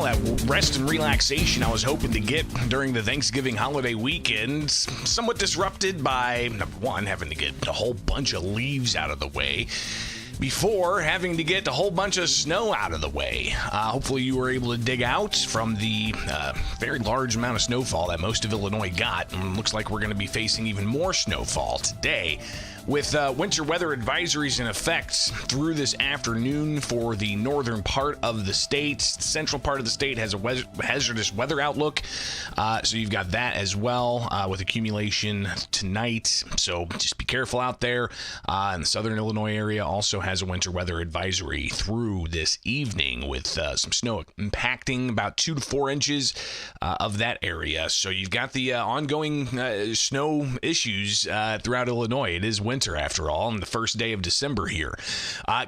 well, that rest and relaxation I was hoping to get during the Thanksgiving holiday weekend, somewhat disrupted by, number one, having to get a whole bunch of leaves out of the way before having to get a whole bunch of snow out of the way. Hopefully you were able to dig out from the very large amount of snowfall that most of Illinois got. And looks like we're going to be facing even more snowfall today, with winter weather advisories in effect through this afternoon for the northern part of the state. The central part of the state has a hazardous weather outlook, so you've got that as well, with accumulation tonight. So just be careful out there. And the southern Illinois area also has a winter weather advisory through this evening, with some snow impacting about 2 to 4 inches of that area. So you've got the ongoing snow issues throughout Illinois. It is winter after all, on the first day of December here.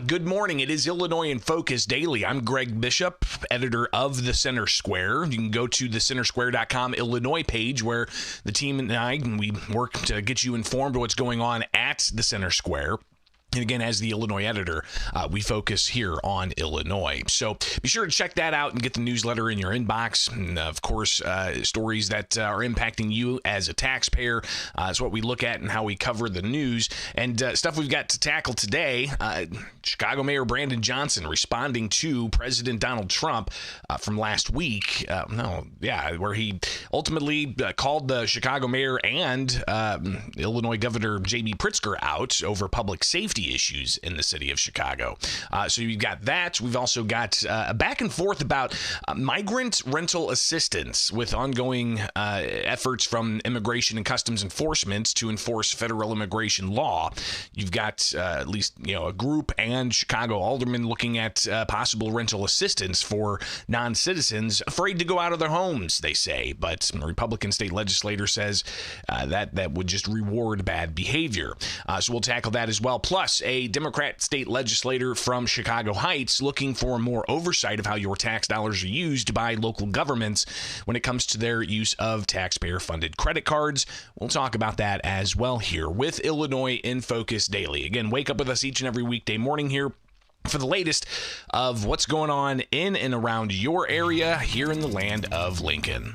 Good morning. It is Illinois in Focus Daily. I'm Greg Bishop, editor of the Center Square. You can go to the centersquare.com Illinois page, where the team and I, we work to get you informed of what's going on at the Center Square. And again, as the Illinois editor, we focus here on Illinois. So be sure to check that out and get the newsletter in your inbox. And of course, stories that are impacting you as a taxpayer is what we look at and how we cover the news. And stuff we've got to tackle today, Chicago Mayor Brandon Johnson responding to President Donald Trump from last week. Where he ultimately called the Chicago mayor and Illinois Governor J.B. Pritzker out over public safety issues in the city of Chicago. So you've got that. We've also got a back and forth about migrant rental assistance, with ongoing efforts from Immigration and Customs Enforcement to enforce federal immigration law. You've got at least a group and Chicago aldermen looking at possible rental assistance for non-citizens afraid to go out of their homes, they say. But a Republican state legislator says that would just reward bad behavior. So we'll tackle that as well. Plus, a Democrat state legislator from Chicago Heights looking for more oversight of how your tax dollars are used by local governments when it comes to their use of taxpayer-funded credit cards. We'll talk about that as well here with Illinois in Focus Daily. Again, wake up with us each and every weekday morning here for the latest of what's going on in and around your area here in the land of Lincoln.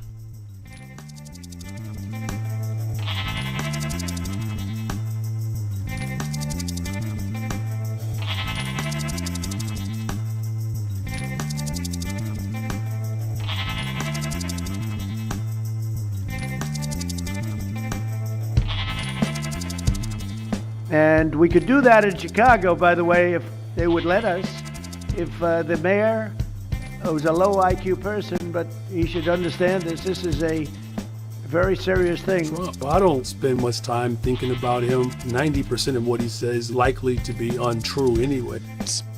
And we could do that in Chicago, by the way, if they would let us. If the mayor was a low IQ person, but he should understand this. This is a very serious thing. Well, I don't spend much time thinking about him. 90% of what he says is likely to be untrue anyway.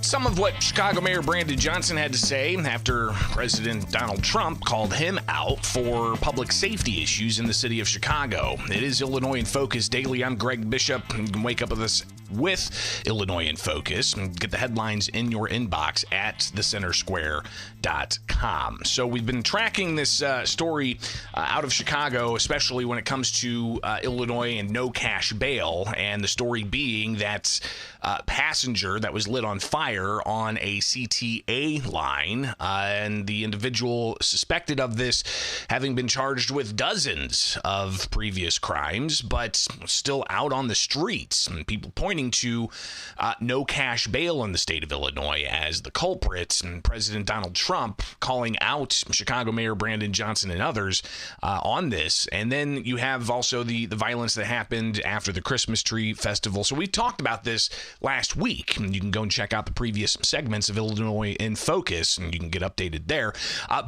Some of what Chicago Mayor Brandon Johnson had to say after President Donald Trump called him out for public safety issues in the city of Chicago. It is Illinois in Focus Daily. I'm Greg Bishop. You can wake up with us with Illinois in Focus and get the headlines in your inbox at thecentersquare.com. So we've been tracking this story out of Chicago, especially when it comes to Illinois and no cash bail, and the story being that passenger that was lit on fire on a CTA line, and the individual suspected of this having been charged with dozens of previous crimes, but still out on the streets, and people pointing to no cash bail in the state of Illinois as the culprit, and President Donald Trump calling out Chicago Mayor Brandon Johnson and others on this. And then you have also the violence that happened after the Christmas tree festival. So we talked about this last week, and you can go and check out the previous segments of Illinois in Focus, and you can get updated there.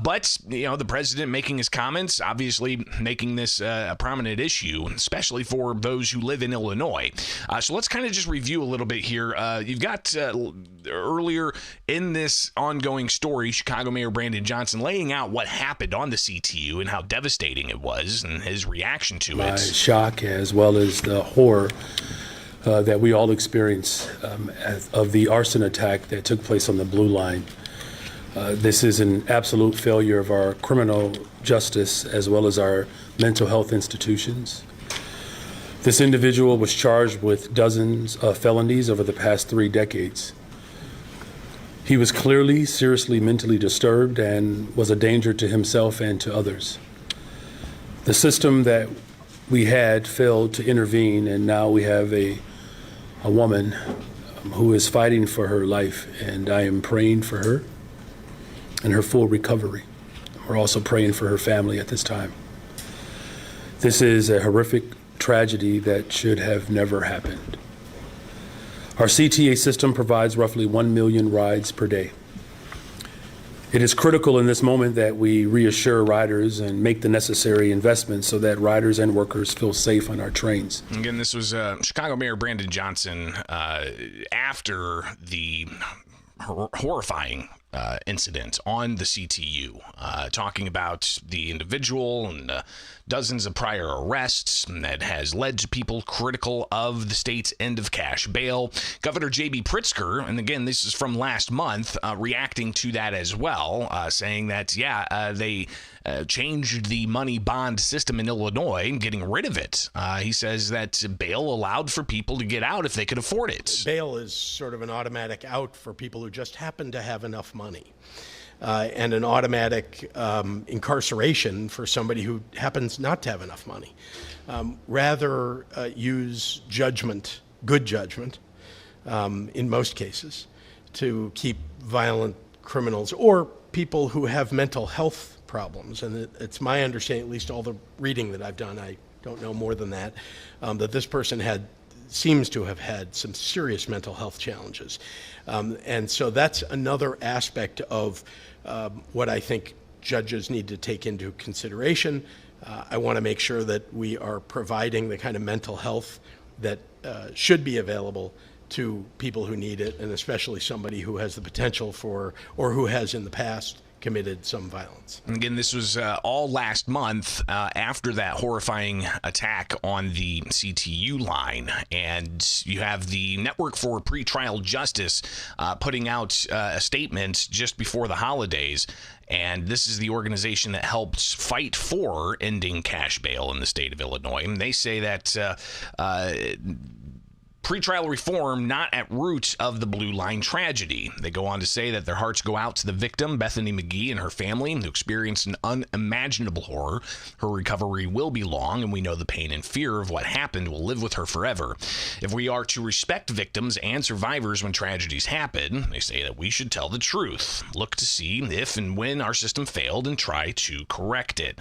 But the president making his comments, obviously making this a prominent issue, especially for those who live in Illinois. So let's kind of just review a little bit here. You've got earlier in this ongoing story, Chicago Mayor Brandon Johnson laying out what happened on the CTU and how devastating it was and his reaction to it. Shock, as well as the horror that we all experience of the arson attack that took place on the Blue Line. This is an absolute failure of our criminal justice as well as our mental health institutions. This individual was charged with dozens of felonies over the past 3 decades. He was clearly seriously mentally disturbed and was a danger to himself and to others. The system that we had failed to intervene, and now we have a woman who is fighting for her life, and I am praying for her and her full recovery. We're also praying for her family at this time. This is a horrific tragedy that should have never happened. Our CTA system provides roughly 1 million rides per day. It is critical in this moment that we reassure riders and make the necessary investments so that riders and workers feel safe on our trains. Again, this was Chicago Mayor Brandon Johnson after the horrifying incident on the CTU, talking about the individual and dozens of prior arrests that has led to people critical of the state's end of cash bail. Governor J.B. Pritzker, and again, this is from last month, reacting to that as well, saying that, they changed the money bond system in Illinois, getting rid of it. He says that bail allowed for people to get out if they could afford it. Bail is sort of an automatic out for people who just happen to have enough money. And an automatic incarceration for somebody who happens not to have enough money. Rather use judgment, good judgment, in most cases, to keep violent criminals or people who have mental health problems. And it's my understanding, at least all the reading that I've done, I don't know more than that, that this person seems to have had some serious mental health challenges. And so that's another aspect of what I think judges need to take into consideration. I want to make sure that we are providing the kind of mental health that should be available to people who need it, and especially somebody who has the potential for, or who has in the past committed some violence. And again, this was all last month after that horrifying attack on the CTU line. And you have the Network for Pretrial Justice putting out a statement just before the holidays. And this is the organization that helps fight for ending cash bail in the state of Illinois. And they say that pretrial reform not at root of the Blue Line tragedy. They go on to say that their hearts go out to the victim, Bethany McGee, and her family, who experienced an unimaginable horror. Her recovery will be long, and we know the pain and fear of what happened will live with her forever. If we are to respect victims and survivors when tragedies happen, they say that we should tell the truth, look to see if and when our system failed, and try to correct it.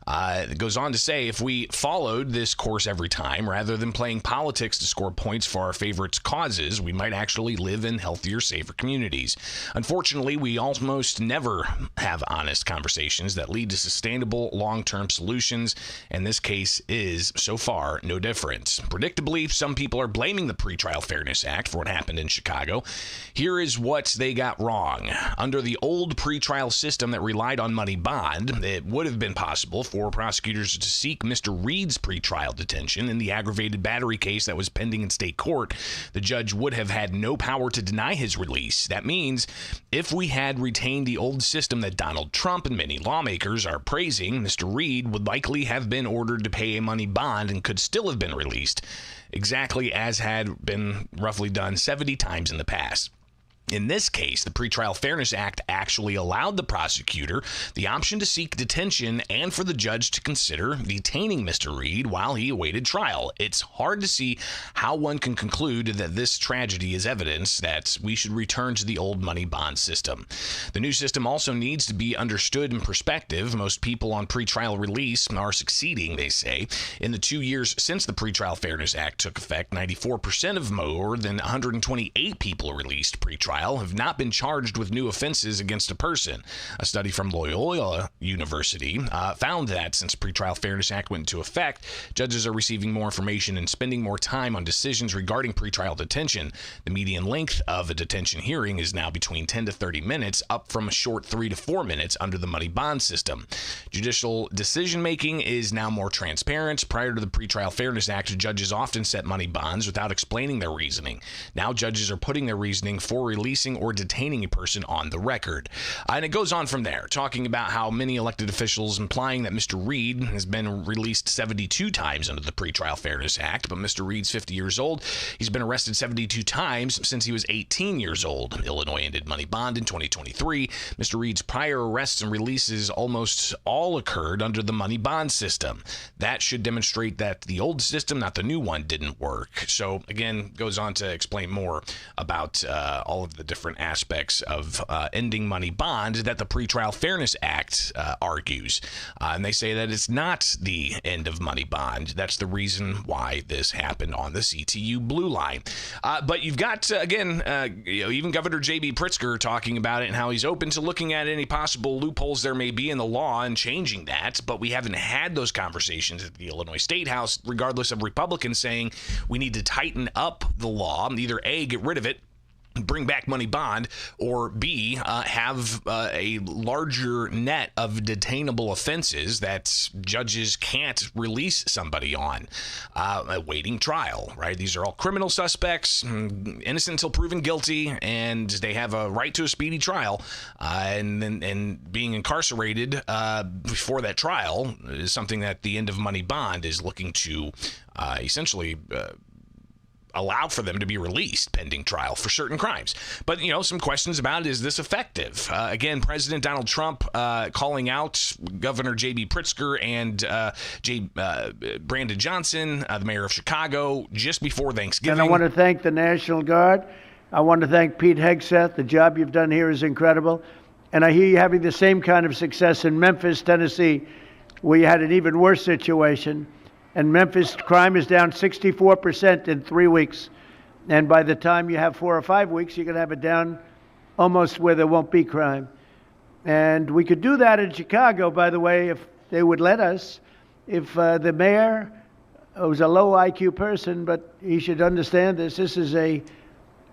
It goes on to say, if we followed this course every time, rather than playing politics to score points for our favorite causes, we might actually live in healthier, safer communities. Unfortunately, we almost never have honest conversations that lead to sustainable, long-term solutions, and this case is, so far, no different. Predictably, some people are blaming the Pretrial Fairness Act for what happened in Chicago. Here is what they got wrong. Under the old pretrial system that relied on money bond, it would have been possible for prosecutors to seek Mr. Reed's pretrial detention in the aggravated battery case that was pending in state court. The judge would have had no power to deny his release. That means if we had retained the old system that Donald Trump and many lawmakers are praising, Mr. Reed would likely have been ordered to pay a money bond and could still have been released, exactly as had been roughly done 70 times in the past. In this case, the Pretrial Fairness Act actually allowed the prosecutor the option to seek detention and for the judge to consider detaining Mr. Reed while he awaited trial. It's hard to see how one can conclude that this tragedy is evidence that we should return to the old money bond system. The new system also needs to be understood in perspective. Most people on pretrial release are succeeding, they say. In the 2 years since the Pretrial Fairness Act took effect, 94% of more than 128 people released pretrial have not been charged with new offenses against a person. A study from Loyola University found that since the Pretrial Fairness Act went into effect, judges are receiving more information and spending more time on decisions regarding pretrial detention. The median length of a detention hearing is now between 10 to 30 minutes, up from a short 3 to 4 minutes under the money bond system. Judicial decision-making is now more transparent. Prior to the Pretrial Fairness Act, judges often set money bonds without explaining their reasoning. Now judges are putting their reasoning for release releasing or detaining a person on the record. And it goes on from there, talking about how many elected officials implying that Mr. Reed has been released 72 times under the Pretrial Fairness Act, but Mr. Reed's 50 years old. He's been arrested 72 times since he was 18 years old. Illinois ended money bond in 2023. Mr. Reed's prior arrests and releases almost all occurred under the money bond system. That should demonstrate that the old system, not the new one, didn't work. So again, goes on to explain more about all of the different aspects of ending money bond that the Pretrial Fairness Act argues. And they say that it's not the end of money bond. That's the reason why this happened on the CTU Blue Line. But you've got, again, even Governor J.B. Pritzker talking about it and how he's open to looking at any possible loopholes there may be in the law and changing that. But we haven't had those conversations at the Illinois State House, regardless of Republicans saying we need to tighten up the law, either A, get rid of it, bring back money bond, or B, have a larger net of detainable offenses that judges can't release somebody on awaiting trial, right? These are all criminal suspects, innocent until proven guilty, and they have a right to a speedy trial. And being incarcerated before that trial is something that the end of money bond is looking to essentially allow for them to be released pending trial for certain crimes. But, some questions about, is this effective? Again, President Donald Trump calling out Governor J.B. Pritzker and Brandon Johnson, the mayor of Chicago, just before Thanksgiving. And I want to thank the National Guard. I want to thank Pete Hegseth. The job you've done here is incredible. And I hear you having the same kind of success in Memphis, Tennessee, where you had an even worse situation. And Memphis crime is down 64% in 3 weeks. And by the time you have 4 or 5 weeks, you're going to have it down almost where there won't be crime. And we could do that in Chicago, by the way, if they would let us. If the mayor was a low IQ person, but he should understand this. This is a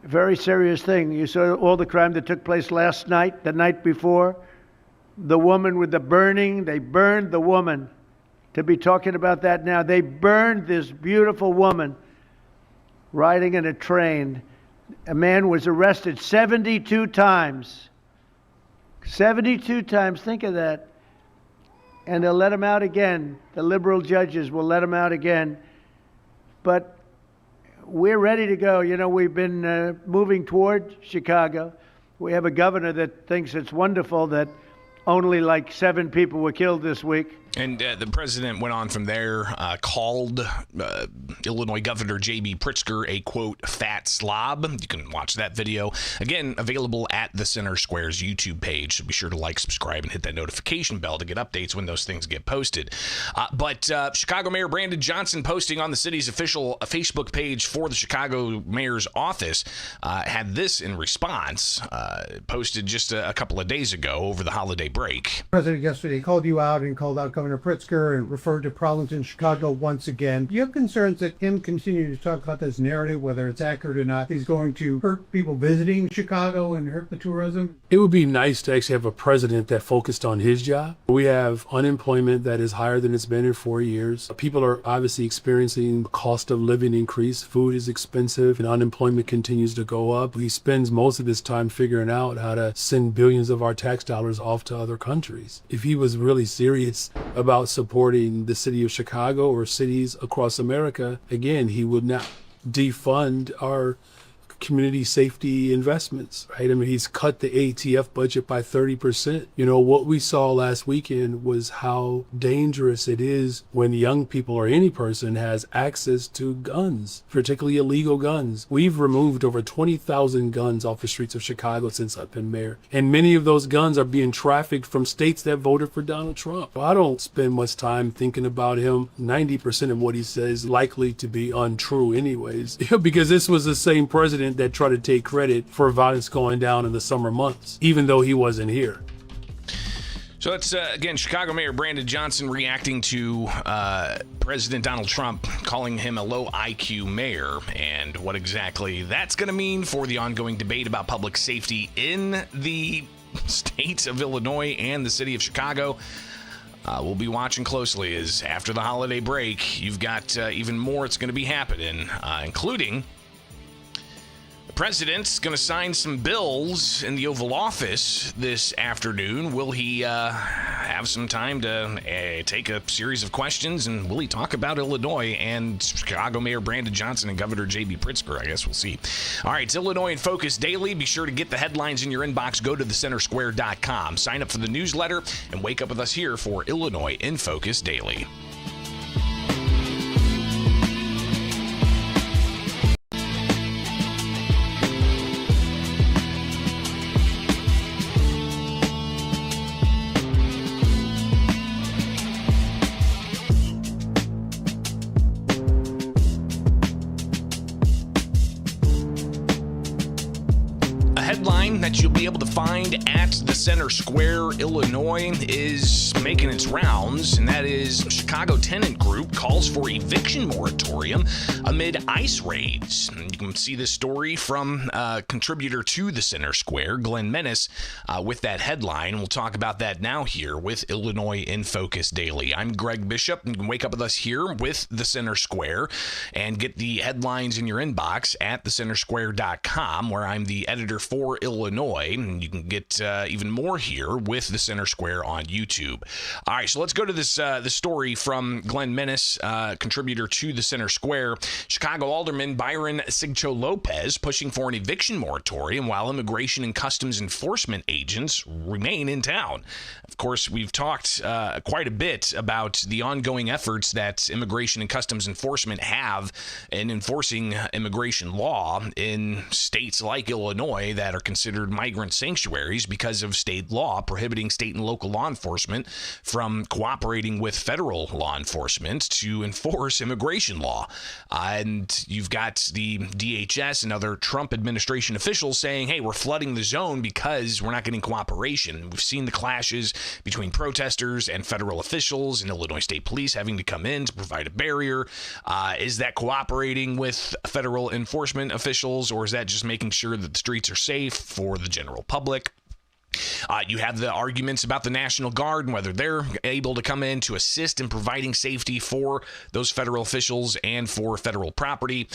very serious thing. You saw all the crime that took place last night, the night before. The woman with the burning, they burned the woman. To be talking about that now. They burned this beautiful woman riding in a train. A man was arrested 72 times. 72 times, think of that. And they'll let him out again. The liberal judges will let him out again. But we're ready to go. We've been moving toward Chicago. We have a governor that thinks it's wonderful that only like 7 people were killed this week. And the president went on from there, called Illinois Governor J.B. Pritzker a, quote, fat slob. You can watch that video. Again, available at the Center Square's YouTube page. So be sure to like, subscribe, and hit that notification bell to get updates when those things get posted. But Chicago Mayor Brandon Johnson, posting on the city's official Facebook page for the Chicago mayor's office, had this in response, posted just a couple of days ago over the holiday break. President yesterday called you out and called out Governor Pritzker and referred to problems in Chicago once again. Do you have concerns that him continuing to talk about this narrative, whether it's accurate or not, is going to hurt people visiting Chicago and hurt the tourism? It would be nice to actually have a president that focused on his job. We have unemployment that is higher than it's been in 4 years. People are obviously experiencing cost of living increase. Food is expensive and unemployment continues to go up. He spends most of his time figuring out how to send billions of our tax dollars off to other countries. If he was really serious about supporting the city of Chicago or cities across America, again, he would not defund our community safety investments, right? I mean, he's cut the ATF budget by 30%. What we saw last weekend was how dangerous it is when young people or any person has access to guns, particularly illegal guns. We've removed over 20,000 guns off the streets of Chicago since I've been mayor. And many of those guns are being trafficked from states that voted for Donald Trump. I don't spend much time thinking about him. 90% of what he says is likely to be untrue anyways, because this was the same president that tried to take credit for violence going down in the summer months, even though he wasn't here. So that's, again, Chicago Mayor Brandon Johnson reacting to President Donald Trump calling him a low IQ mayor, and what exactly that's going to mean for the ongoing debate about public safety in the state of Illinois and the city of Chicago. We'll be watching closely as after the holiday break, you've got even more that's going to be happening, including President's going to sign some bills in the Oval Office this afternoon. Will he have some time to take a series of questions, and will he talk about Illinois and Chicago Mayor Brandon Johnson and Governor J.B. Pritzker? I guess we'll see. All right, it's Illinois in Focus Daily. Be sure to get the headlines in your inbox. Go to thecentersquare.com. Sign up for the newsletter and wake up with us here for Illinois in Focus Daily. Headline that you'll be able to find at the Center Square, Illinois, is making its rounds, and that is Chicago Tenant Group calls for eviction moratorium amid ICE raids. And you can see this story from contributor to the Center Square, Glenn Menace, with that headline. We'll talk about that now here with Illinois in Focus Daily. I'm Greg Bishop, and you can wake up with us here with the Center Square and get the headlines in your inbox at thecentersquare.com, where I'm the editor for Illinois, and you can get even more here with the Center Square on YouTube. All right, so let's go to this story from Glenn Menace, contributor to the Center Square. Chicago Alderman Byron Sigcho Lopez pushing for an eviction moratorium while immigration and customs enforcement agents remain in town. Of course, we've talked quite a bit about the ongoing efforts that immigration and customs enforcement have in enforcing immigration law in states like Illinois that are considered migrant sanctuaries because of state law prohibiting state and local law enforcement from cooperating with federal law enforcement to enforce immigration law. And you've got the DHS and other Trump administration officials saying, hey, we're flooding the zone because we're not getting cooperation. We've seen the clashes between protesters and federal officials and Illinois State Police having to come in to provide a barrier. Is that cooperating with federal enforcement officials, or is that just making sure that the streets are safe for the general public? You have the arguments about the National Guard and whether they're able to come in to assist in providing safety for those federal officials and for federal property.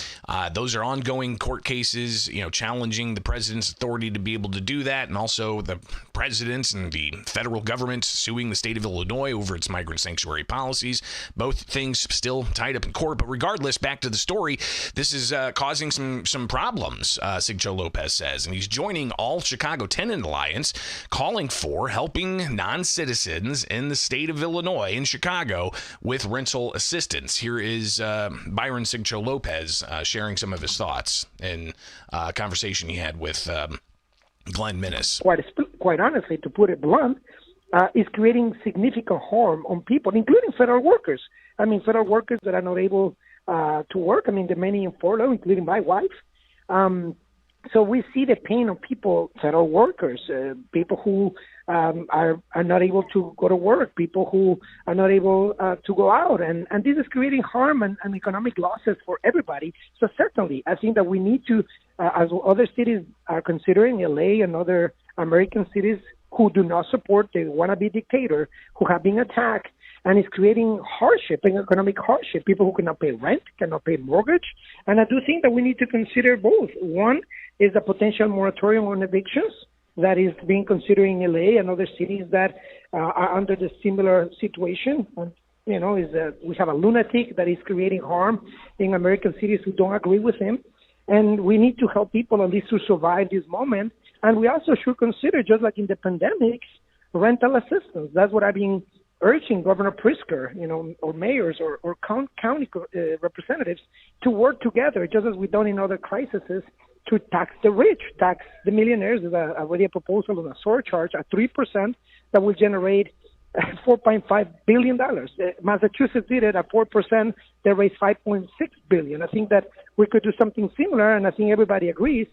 Those are ongoing court cases, challenging the president's authority to be able to do that, and also the president's and the federal government suing the state of Illinois over its migrant sanctuary policies. Both things still tied up in court. But regardless, back to the story, this is causing some problems, Sigcho Lopez says, and he's joining All Chicago Tenant Alliance, calling for helping non-citizens in the state of Illinois in Chicago with rental assistance. Here is Byron Sigcho Lopez sharing some of his thoughts in a conversation he had with Glenn Menace. Quite honestly, to put it blunt, is creating significant harm on people, including federal workers. I mean, federal workers that are not able to work. I mean, the many in furlough, including my wife. So we see the pain of people, federal workers, people who are not able to go to work, people who are not able to go out. And this is creating harm and economic losses for everybody. So certainly, I think that we need to, as other cities are considering, LA and other American cities who do not support the wannabe dictator, who have been attacked, and it's creating hardship and economic hardship, people who cannot pay rent, cannot pay mortgage. And I do think that we need to consider both. One is a potential moratorium on evictions that is being considered in LA and other cities that are under the similar situation. And, we have a lunatic that is creating harm in American cities who don't agree with him. And we need to help people at least to survive this moment. And we also should consider, just like in the pandemic, rental assistance. That's what I've been urging Governor Pritzker, or mayors or county representatives to work together, just as we've done in other crises, to tax the rich, tax the millionaires. There's already a proposal on a surcharge at 3% that will generate $4.5 billion. Massachusetts did it at 4%. They raised $5.6 billion. I think that we could do something similar, and I think everybody agrees.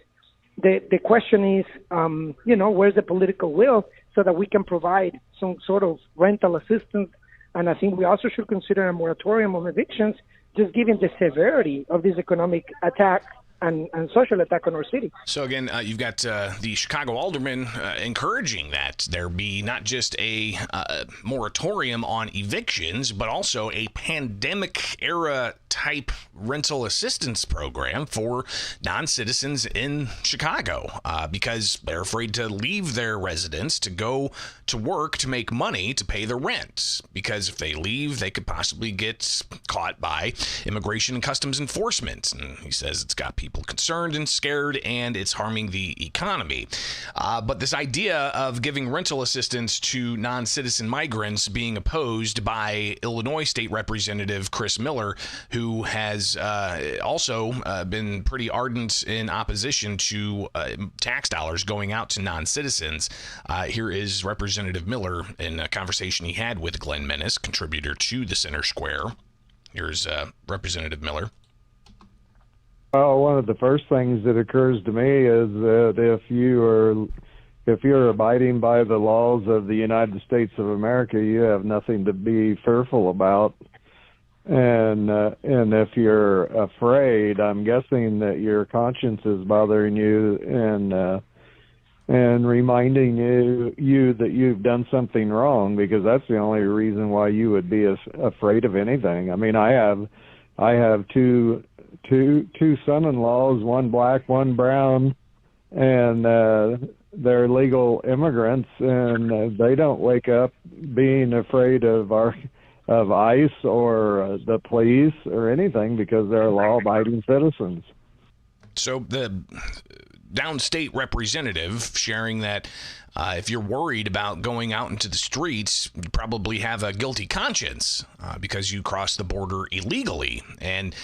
The question is, where's the political will so that we can provide some sort of rental assistance? And I think we also should consider a moratorium on evictions, just given the severity of this economic attack and social attack on our city. So again, you've got the Chicago alderman encouraging that there be not just a moratorium on evictions, but also a pandemic-era type rental assistance program for non-citizens in Chicago because they're afraid to leave their residence to go to work to make money to pay the rent. Because if they leave, they could possibly get caught by Immigration and Customs Enforcement. And he says it's got people concerned and scared, and it's harming the economy. But this idea of giving rental assistance to non-citizen migrants being opposed by Illinois State Representative Chris Miller, who has also been pretty ardent in opposition to tax dollars going out to non-citizens. Here is Representative Miller in a conversation he had with Glenn Menace, contributor to the Center Square. Here's Representative Miller. Well, one of the first things that occurs to me is that if you're abiding by the laws of the United States of America, you have nothing to be fearful about. And if you're afraid, I'm guessing that your conscience is bothering you and reminding you that you've done something wrong, because that's the only reason why you would be afraid of anything. I mean, I have two son-in-laws, one black, one brown, and they're legal immigrants, and they don't wake up being afraid of ICE or the police or anything, because they're law-abiding citizens. So the downstate representative sharing that if you're worried about going out into the streets, you probably have a guilty conscience because you crossed the border illegally. And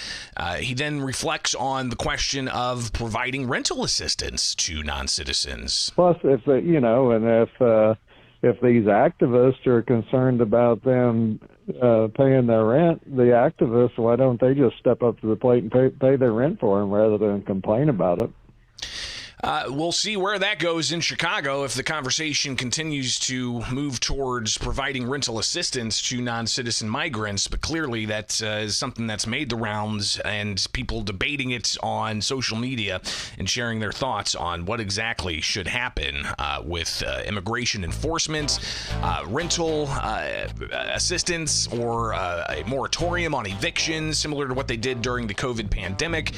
he then reflects on the question of providing rental assistance to non-citizens. Plus, if these activists are concerned about them paying their rent, the activists, why don't they just step up to the plate and pay their rent for them rather than complain about it? We'll see where that goes in Chicago if the conversation continues to move towards providing rental assistance to non-citizen migrants. But clearly that is something that's made the rounds, and people debating it on social media and sharing their thoughts on what exactly should happen with immigration enforcement, rental assistance, or a moratorium on evictions, similar to what they did during the COVID pandemic.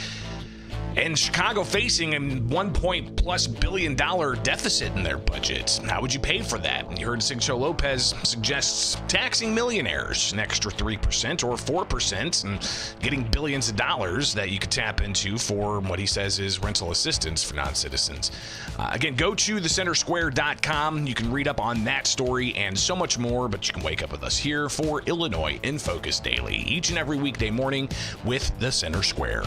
And Chicago facing a $1+ billion deficit in their budget. How would you pay for that? And you heard Sigcho Lopez suggests taxing millionaires an extra 3% or 4% and getting billions of dollars that you could tap into for what he says is rental assistance for non-citizens. Again, go to thecentersquare.com. You can read up on that story and so much more, but you can wake up with us here for Illinois in Focus Daily, each and every weekday morning with the Center Square.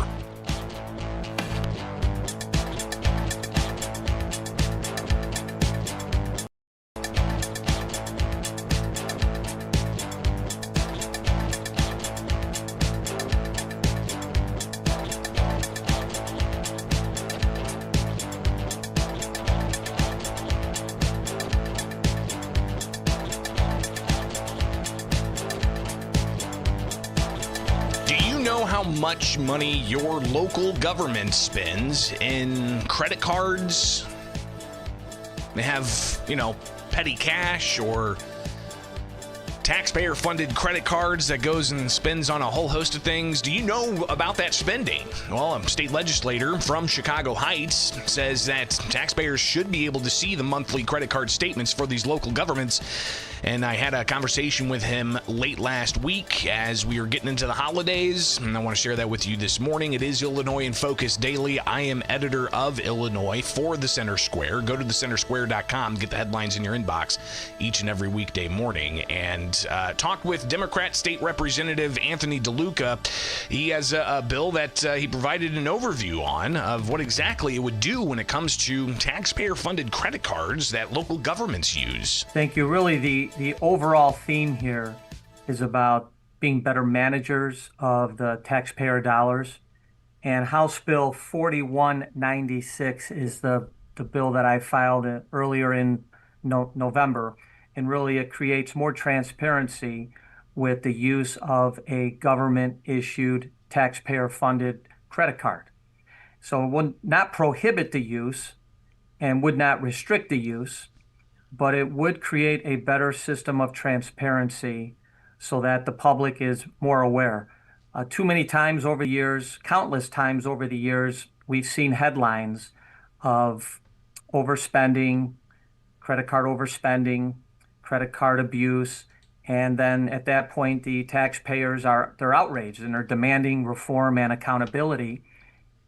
How much money your local government spends in credit cards? They have, petty cash or taxpayer-funded credit cards that goes and spends on a whole host of things. Do you know about that spending? Well, a state legislator from Chicago Heights says that taxpayers should be able to see the monthly credit card statements for these local governments. And I had a conversation with him late last week as we were getting into the holidays, and I want to share that with you this morning. It is Illinois in Focus Daily. I am editor of Illinois for the Center Square. Go to thecentersquare.com, get the headlines in your inbox each and every weekday morning, and talk with Democrat State Representative Anthony DeLuca. He has a bill that he provided an overview on of what exactly it would do when it comes to taxpayer-funded credit cards that local governments use. Thank you. Really, the overall theme here is about being better managers of the taxpayer dollars. And House Bill 4196 is the bill that I filed earlier in November. And really it creates more transparency with the use of a government-issued taxpayer-funded credit card. So it would not prohibit the use and would not restrict the use, but it would create a better system of transparency so that the public is more aware. Too many times over the years, countless times over the years, we've seen headlines of overspending, credit card overspending, credit card abuse, and then at that point, the taxpayers they're outraged and they're demanding reform and accountability,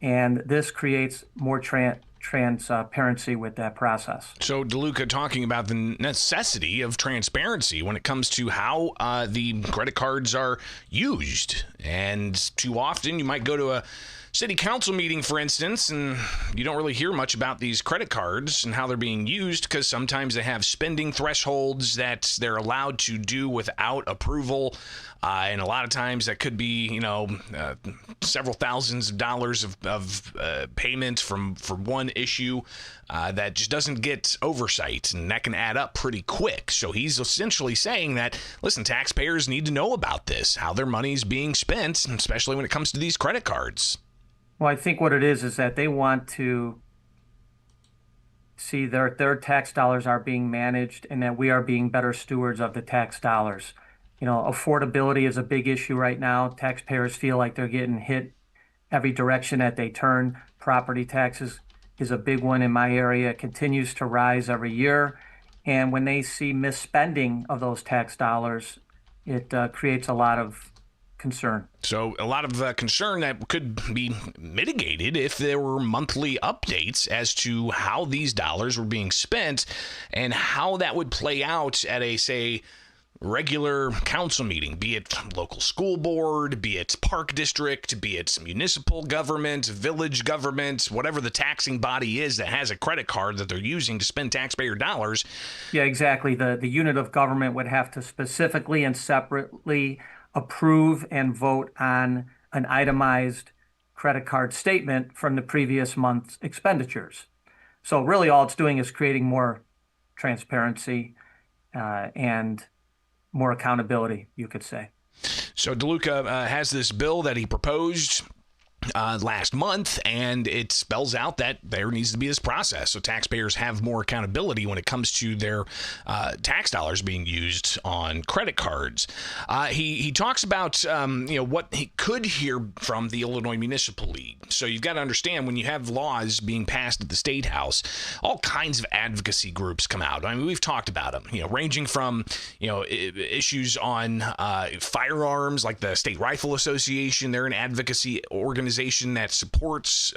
and this creates more transparency with that process. So, DeLuca, talking about the necessity of transparency when it comes to how the credit cards are used. And too often you might go to a city council meeting, for instance, and you don't really hear much about these credit cards and how they're being used, because sometimes they have spending thresholds that they're allowed to do without approval. And a lot of times that could be, several thousands of dollars of payment for one issue that just doesn't get oversight, and that can add up pretty quick. So he's essentially saying that, listen, taxpayers need to know about this, how their money's being spent, especially when it comes to these credit cards. Well, I think what it is that they want to see their tax dollars are being managed and that we are being better stewards of the tax dollars. Affordability is a big issue right now. Taxpayers feel like they're getting hit every direction that they turn. Property taxes is a big one in my area. It continues to rise every year. And when they see misspending of those tax dollars, it creates a lot of concern. So a lot of concern that could be mitigated if there were monthly updates as to how these dollars were being spent and how that would play out at a, say, regular council meeting, be it local school board, be it park district, be it municipal government, village government, whatever the taxing body is that has a credit card that they're using to spend taxpayer dollars. Yeah, exactly. The unit of government would have to specifically and separately approve and vote on an itemized credit card statement from the previous month's expenditures. So really all it's doing is creating more transparency and more accountability, you could say. So DeLuca has this bill that he proposed last month, and it spells out that there needs to be this process so taxpayers have more accountability when it comes to their tax dollars being used on credit cards. He talks about what he could hear from the Illinois Municipal League. So you've got to understand, when you have laws being passed at the State House, all kinds of advocacy groups come out. I mean, we've talked about them, ranging from issues on firearms, like the State Rifle Association. They're an advocacy organization that supports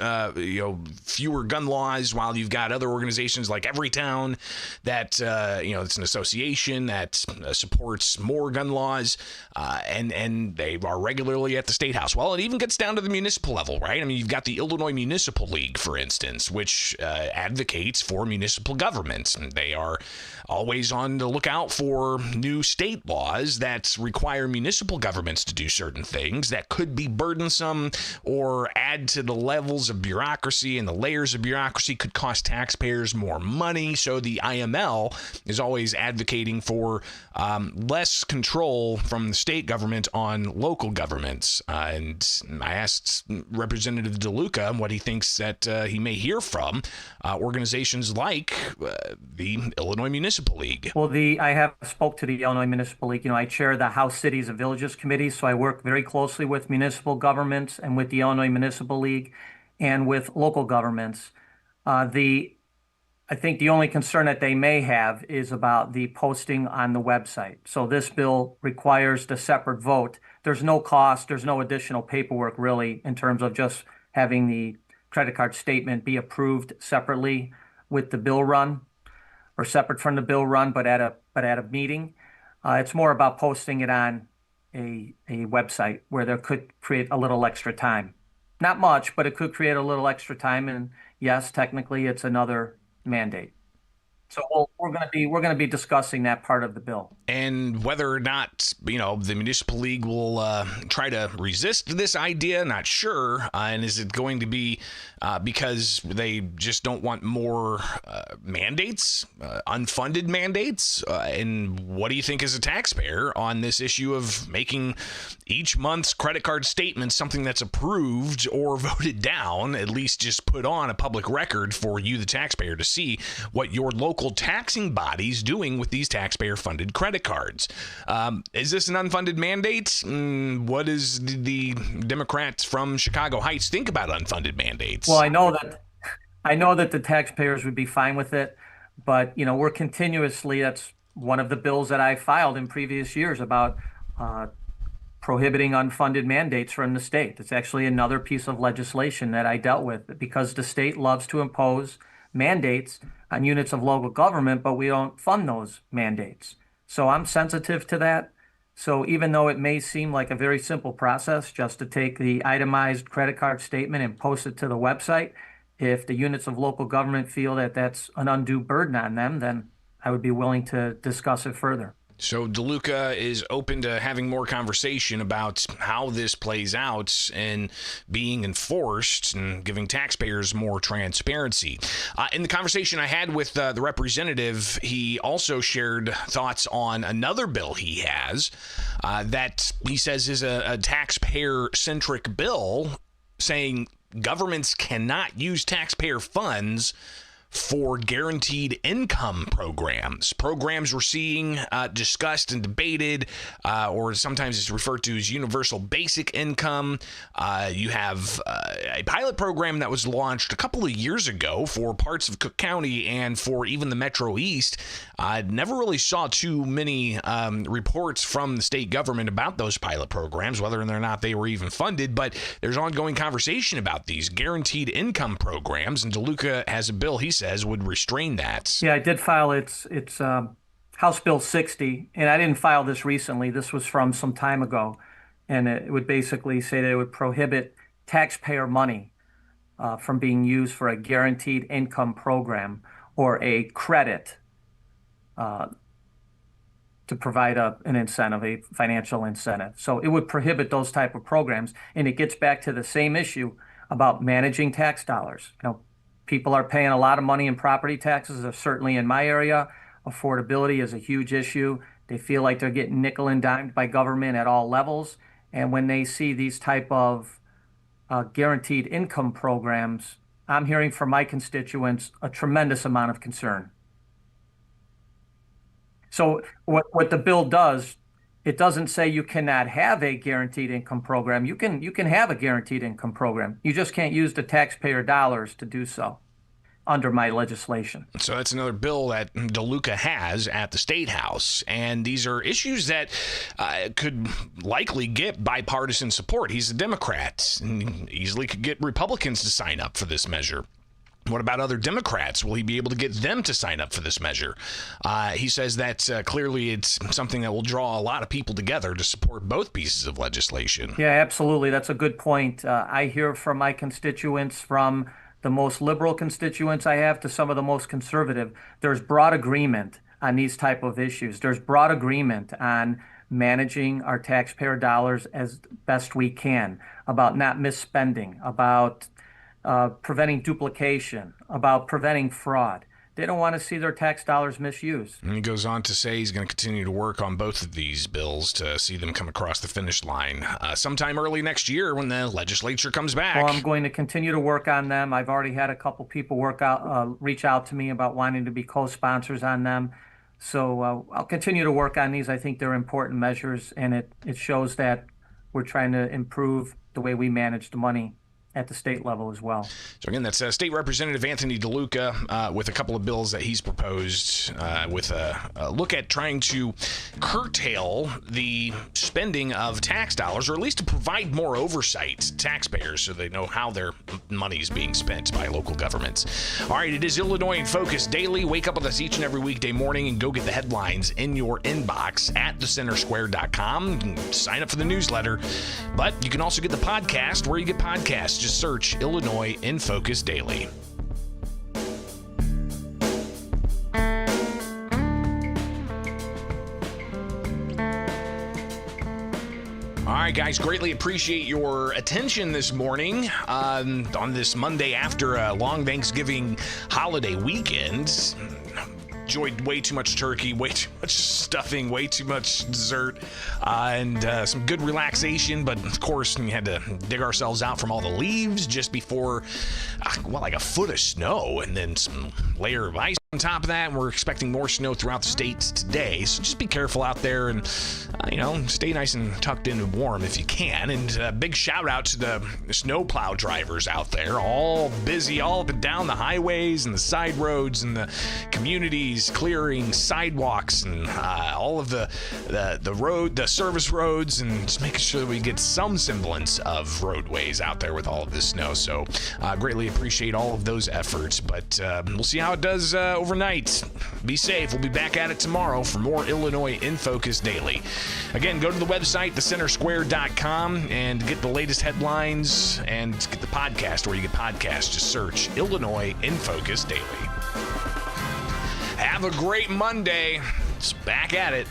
fewer gun laws, while you've got other organizations like Everytown that it's an association that supports more gun laws, and they are regularly at the State House. Well, it even gets down to the municipal level, right? I mean, you've got the Illinois Municipal League, for instance, which advocates for municipal governments, and they are always on the lookout for new state laws that require municipal governments to do certain things that could be burdensome or add to the levels of bureaucracy, and the layers of bureaucracy could cost taxpayers more money. So the IML is always advocating for less control from the state government on local governments. And I asked Representative DeLuca what he thinks that he may hear from organizations like the Illinois Municipal League. Well, I have spoke to the Illinois Municipal League. I chair the House Cities and Villages Committee, so I work very closely with municipal governments and with the Illinois Municipal League and with local governments. I think the only concern that they may have is about the posting on the website. So this bill requires the separate vote. There's no cost, there's no additional paperwork really in terms of just having the credit card statement be approved separately with the bill run, or separate from the bill run, but at a meeting. It's more about posting it on a website where there could create a little extra time. Not much, but it could create a little extra time. And yes, technically it's another mandate. So we're going to be discussing that part of the bill. And whether or not, the Municipal League will try to resist this idea, not sure. And is it going to be because they just don't want more mandates, unfunded mandates? And what do you think as a taxpayer on this issue of making each month's credit card statement something that's approved or voted down, at least just put on a public record for you, the taxpayer, to see what your local local taxing bodies doing with these taxpayer-funded credit cards? Is this an unfunded mandate? What does the Democrats from Chicago Heights think about unfunded mandates? Well, I know that the taxpayers would be fine with it, but we're continuously, that's one of the bills that I filed in previous years about prohibiting unfunded mandates from the state. It's actually another piece of legislation that I dealt with because the state loves to impose mandates on units of local government, but we don't fund those mandates. So I'm sensitive to that. So even though it may seem like a very simple process just to take the itemized credit card statement and post it to the website, if the units of local government feel that that's an undue burden on them, then I would be willing to discuss it further. So DeLuca is open to having more conversation about how this plays out and being enforced and giving taxpayers more transparency. In the conversation I had with the representative, he also shared thoughts on another bill he has that he says is a taxpayer-centric bill, saying governments cannot use taxpayer funds for guaranteed income programs. Programs we're seeing discussed and debated, or sometimes it's referred to as universal basic income. You have a pilot program that was launched a couple of years ago for parts of Cook County and for even the Metro East. I never really saw too many reports from the state government about those pilot programs, whether or not they were even funded, but there's ongoing conversation about these guaranteed income programs, and DeLuca has a bill, he says, would restrain that. Yeah, I did file it's House Bill 60, and I didn't file this recently. This was from some time ago, and it would basically say that it would prohibit taxpayer money from being used for a guaranteed income program or a credit to provide an incentive, a financial incentive. So it would prohibit those type of programs, and it gets back to the same issue about managing tax dollars. People are paying a lot of money in property taxes, certainly in my area. Affordability is a huge issue. They feel like they're getting nickel and dimed by government at all levels. And when they see these type of guaranteed income programs, I'm hearing from my constituents a tremendous amount of concern. So what the bill does, it doesn't say you cannot have a guaranteed income program. You can have a guaranteed income program. You just can't use the taxpayer dollars to do so under my legislation. So that's another bill that DeLuca has at the State House. And these are issues that could likely get bipartisan support. He's a Democrat and easily could get Republicans to sign up for this measure. What about other Democrats? Will he be able to get them to sign up for this measure? He says that clearly it's something that will draw a lot of people together to support both pieces of legislation. Yeah, absolutely. That's a good point. I hear from my constituents, from the most liberal constituents I have to some of the most conservative. There's broad agreement on these type of issues. There's broad agreement on managing our taxpayer dollars as best we can, about not misspending, about preventing duplication, about preventing fraud. They don't want to see their tax dollars misused. And he goes on to say he's going to continue to work on both of these bills to see them come across the finish line sometime early next year when the legislature comes back. Well, I'm going to continue to work on them. I've already had a couple people reach out to me about wanting to be co-sponsors on them. So I'll continue to work on these. I think they're important measures, and it shows that we're trying to improve the way we manage the money at the state level as well. So again, that's State Representative Anthony DeLuca with a couple of bills that he's proposed with a look at trying to curtail the spending of tax dollars, or at least to provide more oversight to taxpayers so they know how their money is being spent by local governments. All right, it is Illinois in Focus Daily. Wake up with us each and every weekday morning and go get the headlines in your inbox at thecentersquare.com. You can sign up for the newsletter, but you can also get the podcast where you get podcasts. Just search Illinois in Focus Daily. All right, guys, greatly appreciate your attention this morning on this Monday after a long Thanksgiving holiday weekend. Enjoyed way too much turkey, way too much stuffing, way too much dessert, and some good relaxation. But of course, we had to dig ourselves out from all the leaves just before, like a foot of snow and then some layer of ice. On top of that, we're expecting more snow throughout the states today, so just be careful out there and, stay nice and tucked in and warm if you can. And big shout out to the snowplow drivers out there, all busy all up and down the highways and the side roads and the communities, clearing sidewalks and all of the service roads, and just making sure that we get some semblance of roadways out there with all of this snow. So greatly appreciate all of those efforts, but we'll see how it does overnight. Be safe. We'll be back at it tomorrow for more Illinois in Focus Daily. Again, go to the website, thecentersquare.com, and get the latest headlines and get the podcast where you get podcasts. Just search Illinois in Focus Daily. Have a great Monday. It's back at it.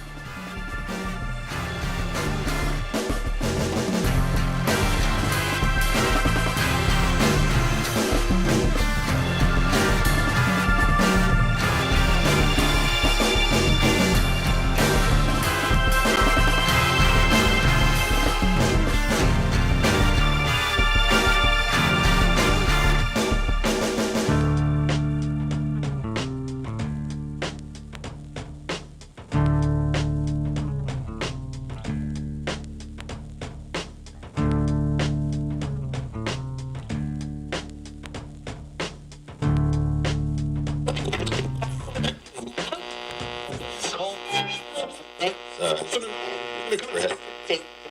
Regret.